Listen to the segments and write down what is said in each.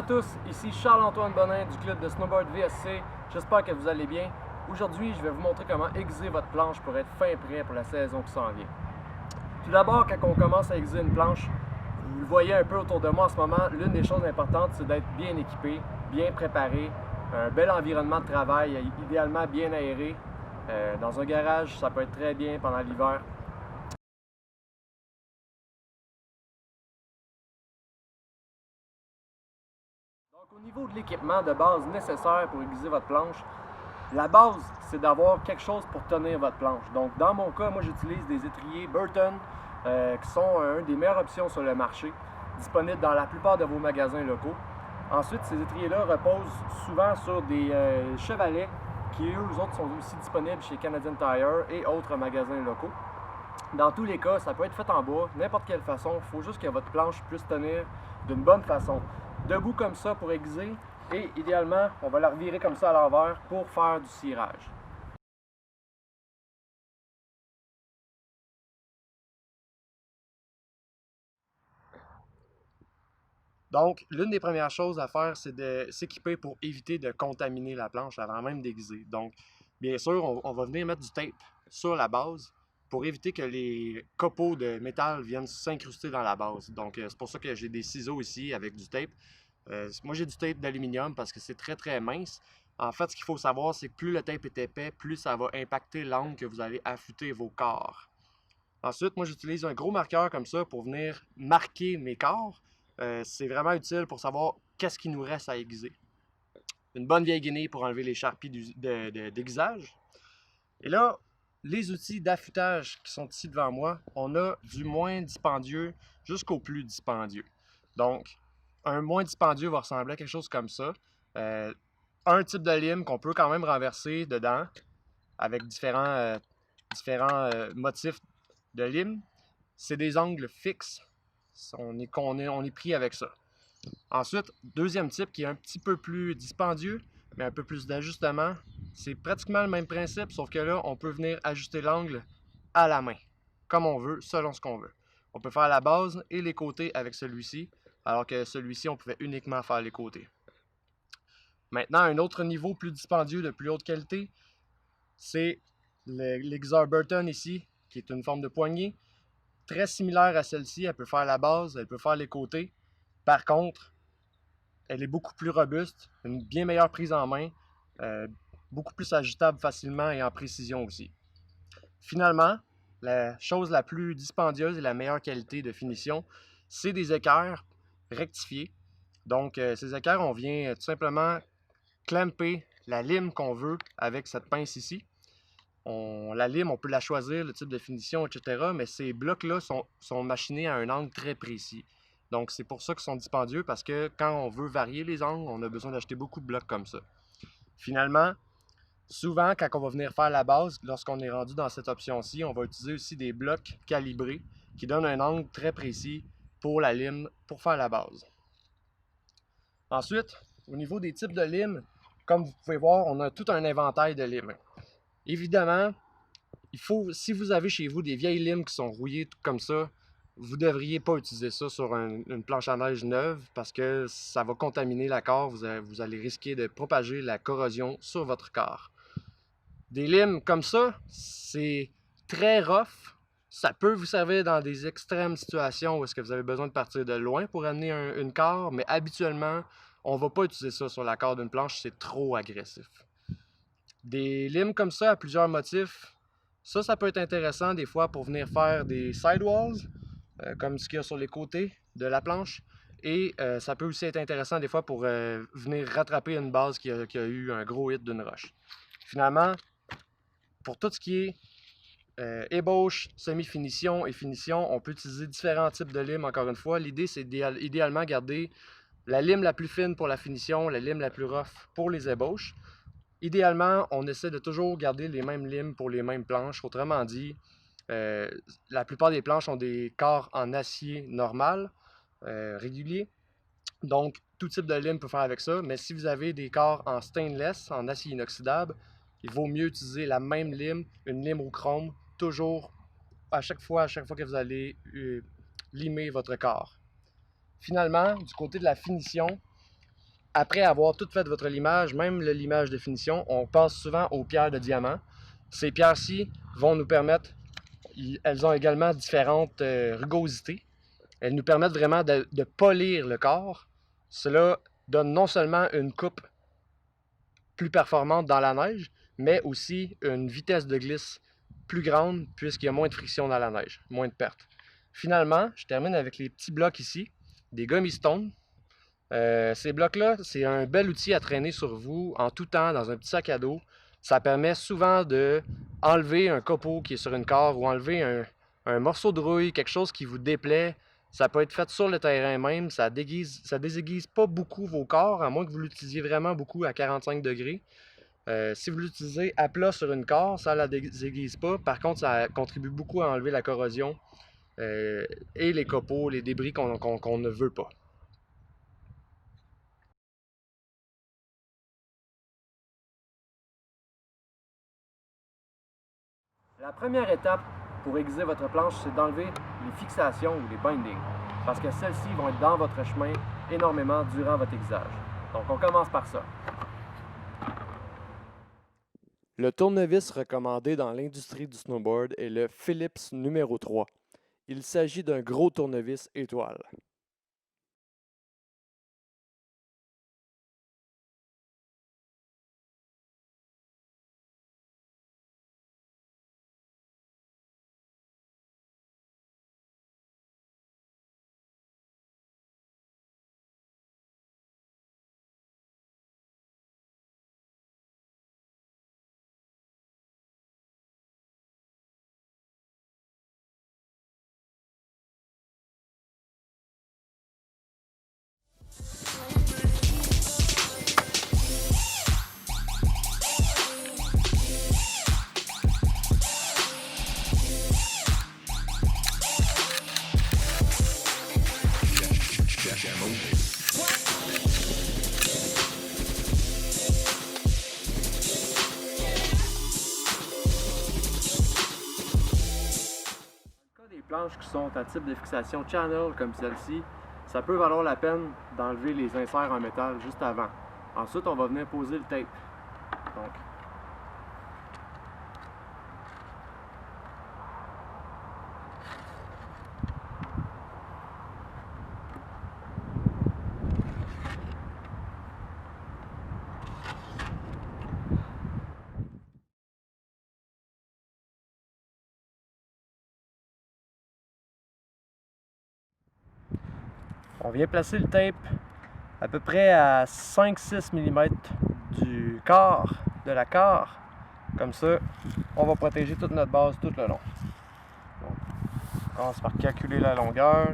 à tous, ici Charles-Antoine Bonin du club de snowboard VSC. J'espère que vous allez bien. Aujourd'hui, je vais vous montrer comment aiguiser votre planche pour être fin prêt pour la saison qui s'en vient. Tout d'abord, quand on commence à aiguiser une planche, vous le voyez un peu autour de moi en ce moment, l'une des choses importantes, c'est d'être bien équipé, bien préparé, un bel environnement de travail, idéalement bien aéré. Dans un garage, ça peut être très bien pendant l'hiver. Donc, au niveau de l'équipement de base nécessaire pour aiguiser votre planche, la base, c'est d'avoir quelque chose pour tenir votre planche. Donc, dans mon cas, moi, j'utilise des étriers Burton qui sont une des meilleures options sur le marché, disponibles dans la plupart de vos magasins locaux. Ensuite, ces étriers-là reposent souvent sur des chevalets qui, eux autres, sont aussi disponibles chez Canadian Tire et autres magasins locaux. Dans tous les cas, ça peut être fait en bois, n'importe quelle façon. Il faut juste que votre planche puisse tenir d'une bonne façon. Debout comme ça pour aiguiser et idéalement, on va la revirer comme ça à l'envers pour faire du cirage. Donc, l'une des premières choses à faire, c'est de s'équiper pour éviter de contaminer la planche avant même d'aiguiser. Donc, bien sûr, on va venir mettre du tape sur la base pour éviter que les copeaux de métal viennent s'incruster dans la base. Donc, c'est pour ça que j'ai des ciseaux ici avec du tape. Moi, j'ai du tape d'aluminium parce que c'est très, très mince. En fait, ce qu'il faut savoir, c'est que plus le tape est épais, plus ça va impacter l'angle que vous allez affûter vos corps. Ensuite, moi, j'utilise un gros marqueur comme ça pour venir marquer mes corps. C'est vraiment utile pour savoir qu'est-ce qu'il nous reste à aiguiser. Une bonne vieille guenille pour enlever les charpies d'aiguisage. Et là, les outils d'affûtage qui sont ici devant moi, on a du moins dispendieux jusqu'au plus dispendieux. Donc, un moins dispendieux va ressembler à quelque chose comme ça. Un type de lime qu'on peut quand même renverser dedans avec différents motifs de lime. C'est des angles fixes. On est pris avec ça. Ensuite, deuxième type qui est un petit peu plus dispendieux, mais un peu plus d'ajustement. C'est pratiquement le même principe, sauf que là, on peut venir ajuster l'angle à la main, comme on veut, selon ce qu'on veut. On peut faire la base et les côtés avec celui-ci, alors que celui-ci, on pouvait uniquement faire les côtés. Maintenant, un autre niveau plus dispendieux, de plus haute qualité, c'est l'Exar Burton ici, qui est une forme de poignée. Très similaire à celle-ci, elle peut faire la base, elle peut faire les côtés. Par contre, elle est beaucoup plus robuste, une bien meilleure prise en main, beaucoup plus ajustable facilement et en précision aussi. Finalement, la chose la plus dispendieuse et la meilleure qualité de finition, c'est des équerres rectifiés. Donc, ces équerres, on vient tout simplement clamper la lime qu'on veut avec cette pince ici. La lime, on peut la choisir, le type de finition, etc. Mais ces blocs-là sont machinés à un angle très précis. Donc, c'est pour ça qu'ils sont dispendieux, parce que quand on veut varier les angles, on a besoin d'acheter beaucoup de blocs comme ça. Finalement, souvent, quand on va venir faire la base, lorsqu'on est rendu dans cette option-ci, on va utiliser aussi des blocs calibrés qui donnent un angle très précis pour la lime, pour faire la base. Ensuite, au niveau des types de lime, comme vous pouvez voir, on a tout un inventaire de limes. Évidemment, si vous avez chez vous des vieilles limes qui sont rouillées tout comme ça, vous ne devriez pas utiliser ça sur une planche à neige neuve parce que ça va contaminer la corps, vous allez risquer de propager la corrosion sur votre corps. Des limes comme ça, c'est très rough. Ça peut vous servir dans des extrêmes situations où est-ce que vous avez besoin de partir de loin pour amener une corps, mais habituellement, on ne va pas utiliser ça sur la corps d'une planche, c'est trop agressif. Des limes comme ça à plusieurs motifs, ça peut être intéressant des fois pour venir faire des sidewalls, comme ce qu'il y a sur les côtés de la planche. Et ça peut aussi être intéressant des fois pour venir rattraper une base qui a eu un gros hit d'une roche. Finalement, pour tout ce qui est ébauche, semi-finition et finition, on peut utiliser différents types de limes encore une fois. L'idée, c'est idéalement garder la lime la plus fine pour la finition, la lime la plus rough pour les ébauches. Idéalement, on essaie de toujours garder les mêmes limes pour les mêmes planches. Autrement dit, la plupart des planches ont des corps en acier normal, régulier. Donc, tout type de lime peut faire avec ça. Mais si vous avez des corps en stainless, en acier inoxydable, il vaut mieux utiliser la même lime, une lime au chrome, toujours à chaque fois que vous allez limer votre corps. Finalement, du côté de la finition, après avoir tout fait votre limage, même le limage de finition, on passe souvent aux pierres de diamant. Ces pierres-ci vont nous permettre, elles ont également différentes rugosités. Elles nous permettent vraiment de polir le corps. Cela donne non seulement une coupe plus performante dans la neige, mais aussi une vitesse de glisse plus grande puisqu'il y a moins de friction dans la neige, moins de pertes. Finalement, je termine avec les petits blocs ici, des gummy stones. Ces blocs-là, c'est un bel outil à traîner sur vous en tout temps dans un petit sac à dos. Ça permet souvent de enlever un copeau qui est sur une corde ou enlever un morceau de rouille, quelque chose qui vous déplaît. Ça peut être fait sur le terrain même, ça désaiguise pas beaucoup vos corps, à moins que vous l'utilisiez vraiment beaucoup à 45 degrés. Si vous l'utilisez à plat sur une corde, ça ne la désaiguise pas. Par contre, ça contribue beaucoup à enlever la corrosion et les copeaux, les débris qu'on ne veut pas. La première étape pour aiguiser votre planche, c'est d'enlever les fixations ou les bindings, parce que celles-ci vont être dans votre chemin énormément durant votre aiguisage. Donc on commence par ça. Le tournevis recommandé dans l'industrie du snowboard est le Phillips numéro 3. Il s'agit d'un gros tournevis étoile. Planches qui sont à type de fixation channel comme celle-ci, ça peut valoir la peine d'enlever les inserts en métal juste avant. Ensuite, on va venir poser le tape. Donc, on vient placer le tape à peu près à 5-6 mm du corps, de la carre. Comme ça, on va protéger toute notre base tout le long. Donc, on commence par calculer la longueur.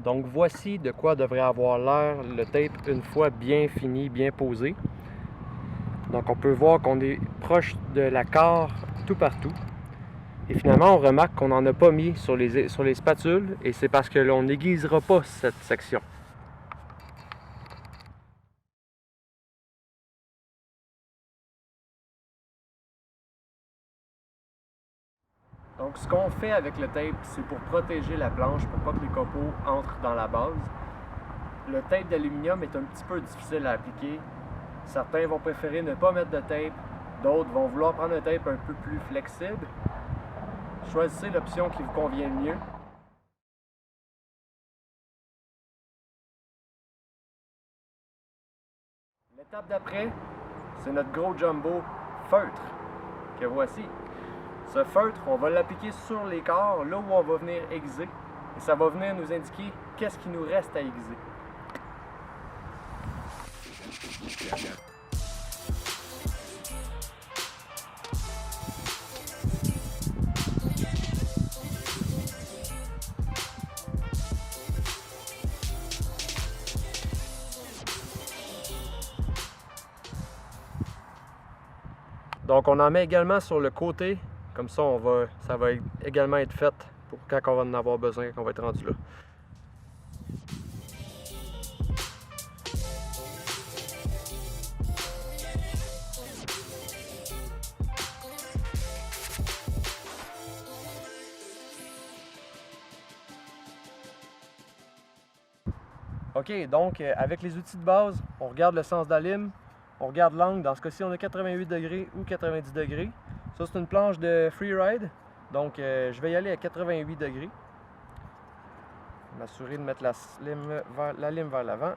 Donc voici de quoi devrait avoir l'air le tape une fois bien fini, bien posé. Donc on peut voir qu'on est proche de la carre tout partout. Et finalement on remarque qu'on n'en a pas mis sur les spatules et c'est parce que l'on n'aiguisera pas cette section. Donc ce qu'on fait avec le tape, c'est pour protéger la planche, pour pas que les copeaux entrent dans la base. Le tape d'aluminium est un petit peu difficile à appliquer. Certains vont préférer ne pas mettre de tape, d'autres vont vouloir prendre un tape un peu plus flexible. Choisissez l'option qui vous convient le mieux. L'étape d'après, c'est notre gros jumbo feutre que voici. Ce feutre, on va l'appliquer sur les corps, là où on va venir aiguiser. Et ça va venir nous indiquer qu'est-ce qui nous reste à aiguiser. Donc on en met également sur le côté, comme ça ça va également être fait pour quand on va en avoir besoin, quand on va être rendu là. OK, donc avec les outils de base, on regarde le sens de la lime, on regarde l'angle. Dans ce cas-ci, on a 88 degrés ou 90 degrés. Ça, c'est une planche de freeride, donc je vais y aller à 88 degrés. M'assurer de mettre la lime vers l'avant.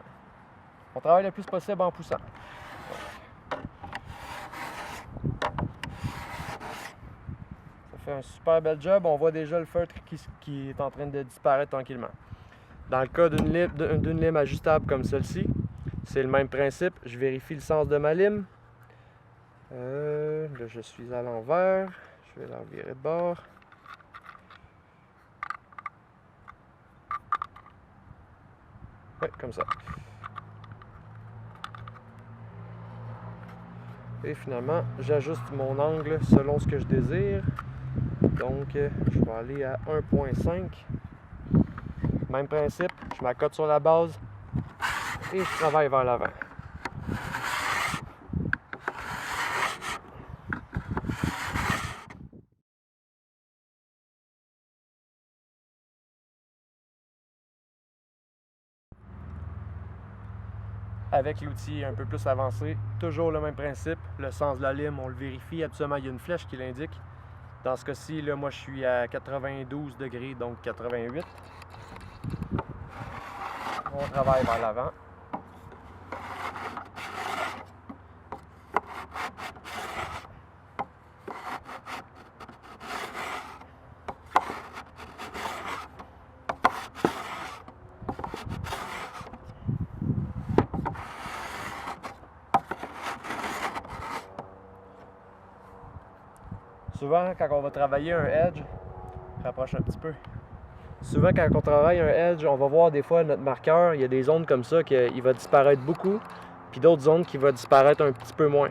On travaille le plus possible en poussant. Ça fait un super bel job. On voit déjà le feutre qui est en train de disparaître tranquillement. Dans le cas d'une lime ajustable comme celle-ci, c'est le même principe. Je vérifie le sens de ma lime. Là, je suis à l'envers. Je vais la virer de bord. Oui, comme ça. Et finalement, j'ajuste mon angle selon ce que je désire. Donc, je vais aller à 1.5. Même principe, je m'accote sur la base et je travaille vers l'avant. Avec l'outil un peu plus avancé, toujours le même principe. Le sens de la lime, on le vérifie. Absolument, il y a une flèche qui l'indique. Dans ce cas-ci, là, moi je suis à 92 degrés, donc 88. On travaille vers l'avant. Souvent, quand on va travailler un edge, rapproche un petit peu. Souvent, quand on travaille un edge, on va voir des fois notre marqueur, il y a des zones comme ça qu'il va disparaître beaucoup, puis d'autres zones qui vont disparaître un petit peu moins.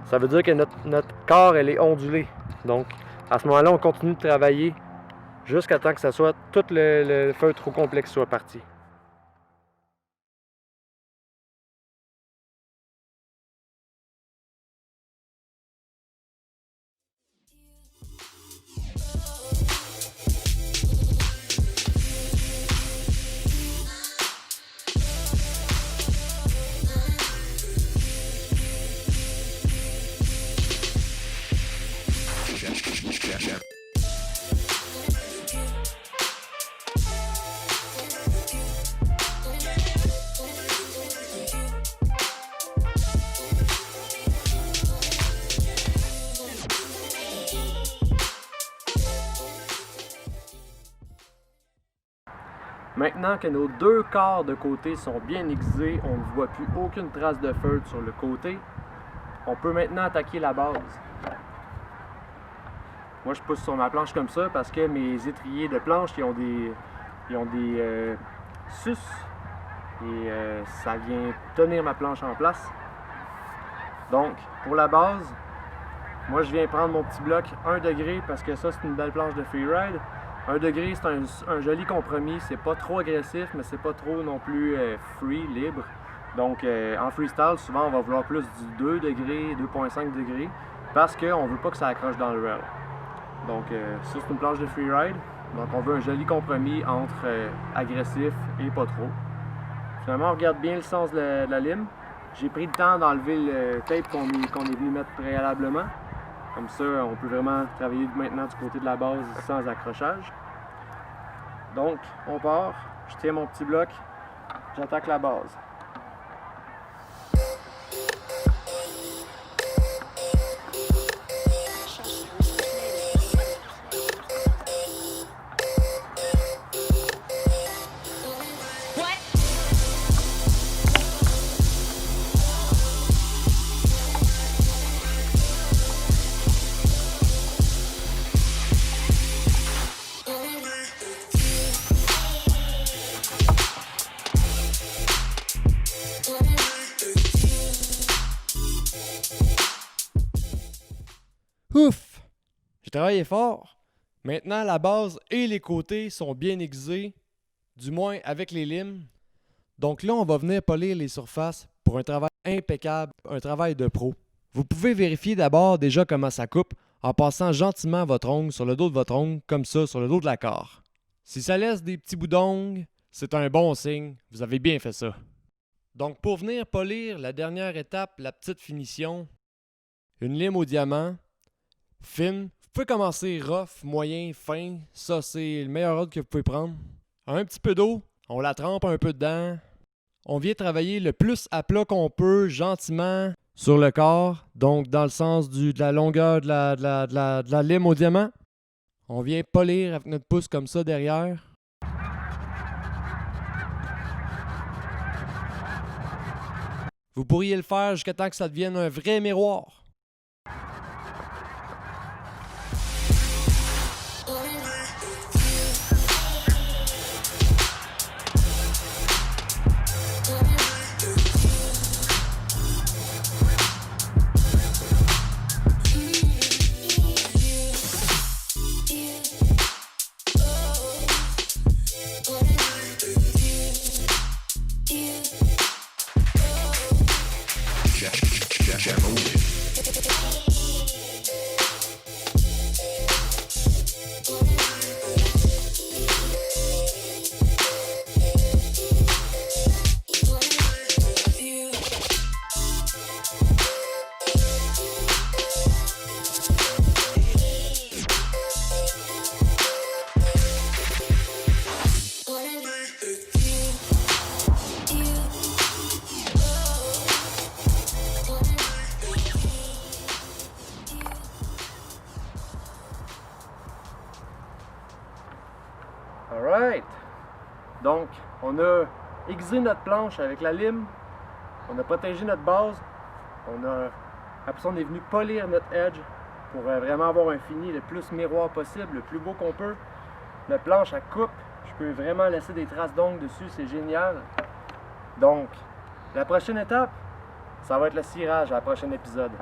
Ça veut dire que notre corps, elle est ondulée. Donc, à ce moment-là, on continue de travailler jusqu'à temps que ça soit tout le feutre au complet qui soit parti. Maintenant que nos deux corps de côté sont bien aiguisés, on ne voit plus aucune trace de feutre sur le côté, on peut maintenant attaquer la base. Moi je pousse sur ma planche comme ça parce que mes étriers de planche ils ont des sus et ça vient tenir ma planche en place. Donc pour la base, moi je viens prendre mon petit bloc 1 degré parce que ça c'est une belle planche de freeride. 1 degré, c'est un joli compromis, c'est pas trop agressif, mais c'est pas trop non plus free, libre. Donc en freestyle, souvent on va vouloir plus du 2 degrés, 2.5 degrés, parce qu'on veut pas que ça accroche dans le rail. Donc ça c'est une planche de freeride, donc on veut un joli compromis entre agressif et pas trop. Finalement on regarde bien le sens de la lime. J'ai pris le temps d'enlever le tape qu'on est venu mettre préalablement. Comme ça, on peut vraiment travailler maintenant du côté de la base sans accrochage. Donc, on part, je tiens mon petit bloc, j'attaque la base. Ouf! J'ai travaillé fort. Maintenant, la base et les côtés sont bien aiguisés, du moins avec les limes. Donc là, on va venir polir les surfaces pour un travail impeccable, un travail de pro. Vous pouvez vérifier d'abord déjà comment ça coupe en passant gentiment votre ongle sur le dos de votre ongle, comme ça, sur le dos de la carre. Si ça laisse des petits bouts d'ongles, c'est un bon signe, vous avez bien fait ça. Donc pour venir polir la dernière étape, la petite finition, une lime au diamant, fine. Vous pouvez commencer rough, moyen, fin, ça c'est le meilleur ordre que vous pouvez prendre. Un petit peu d'eau, on la trempe un peu dedans. On vient travailler le plus à plat qu'on peut, gentiment, sur le corps, donc dans le sens de la longueur de la lime au diamant. On vient polir avec notre pouce comme ça derrière. Vous pourriez le faire jusqu'à temps que ça devienne un vrai miroir. Alright! Donc, on a aiguisé notre planche avec la lime, on a protégé notre base, après ça on est venu polir notre edge pour vraiment avoir un fini le plus miroir possible, le plus beau qu'on peut. La planche elle coupe, je peux vraiment laisser des traces d'ongles dessus, c'est génial. Donc, la prochaine étape, ça va être le cirage à la prochaine épisode.